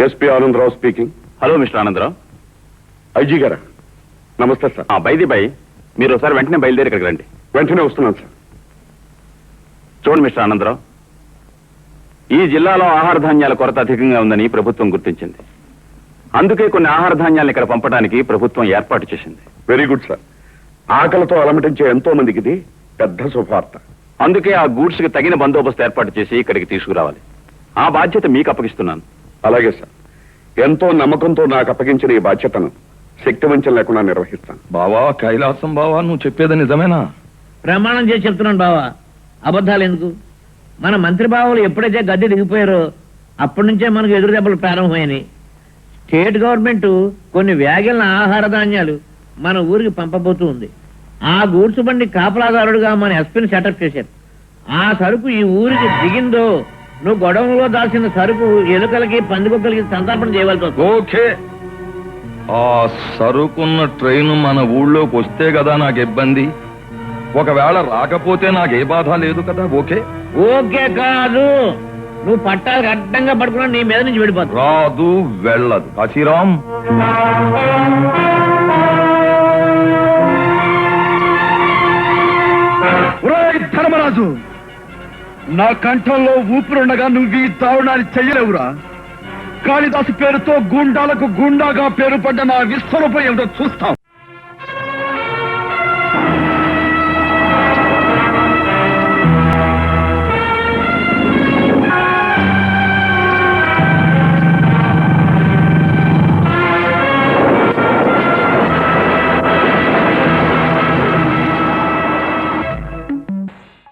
SP Anandarao speaking. Hello mister Anandarao. IG గారా? నమస్తే sir. By the by, మీరు ఒకసారి వెంటనే బయలుదేరి ఇక్కడికి రండి. వెంటనే వస్తున్నాను సార్. చూడండి మిస్టర్ ఆనందరావు, ఈ జిల్లాలో ఆహార ధాన్యాల కొరత అధికంగా ఉందని ప్రభుత్వం గుర్తించింది. అందుకే కొన్ని ఆహార ధాన్యాలను ఇక్కడ పంపడానికి ప్రభుత్వం ఏర్పాటు చేసింది. Very good sir. ఆకలితో అలమటించే ఎంతో మందికి ఇది పెద్ద శుభవార్త. అందుకే ఆ గూడ్స్ కి తగిన బందోబస్తు ఏర్పాటు చేసి ఇక్కడికి తీసుకురావాలి. ఆ బాధ్యత మీకు అప్పగిస్తున్నాను. అలాగే సార్. ఎంతో నమ్మకంతో నాకు అప్పగించిన ఈ బాధ్యతను శక్తివంచం లేకుండా నిర్వహిస్తాను. బావా కైలాసం బావా, నువ్వు చెప్పేది నిజమేనా? ప్రమాణం చేసి చెప్తున్నాను బావా, అబద్ధాలు ఎందుకు? మన మంత్రి బావులు ఎప్పుడైతే గద్దె దిగిపోయారో అప్పటి నుంచే మనకు ఎదురు దెబ్బలు ప్రారంభమైనాయి. స్టేట్ గవర్నమెంట్ కొన్ని వ్యాగెల ఆహార ధాన్యాలు మన ఊరికి పంపబోతూ ఉంది. ఆ గూడ్స్ బండి కాపలాదారుడుగా మన ఎస్పీని సెటప్ చేశారు. ఆ సరుకు ఈ ఊరికి దిగిందో నువ్వు గొడవలో దాల్చిన సరుకు ఎలుకలకి పందికొక్కలకి సంతర్పణ చేయవలసి వస్తుంది. ఓకే, ఆ సరుకున్న ట్రైన్ మన ఊళ్ళోకి వస్తే కదా నాకు ఇబ్బంది. ఒకవేళ రాకపోతే నాకే బాధ లేదు కదా. ఓకే ఓకే కాదు, నువ్వు పట్టాలకు అడ్డంగా పడుకున్నా నీ మీద నుంచి వెళ్ళిపోతావు. రాదు వెళ్ళదు. కాశీరాం, ధర్మరాజు, నా కంఠంలో ఊపిరుండగా నువ్వు ఈ దారుణాన్ని చెయ్యలేవురా. కాళిదాసు పేరుతో గుండాలకు గుండాగా పేరు పడ్డ నా విశ్వరూపం ఏమిటో చూస్తావు.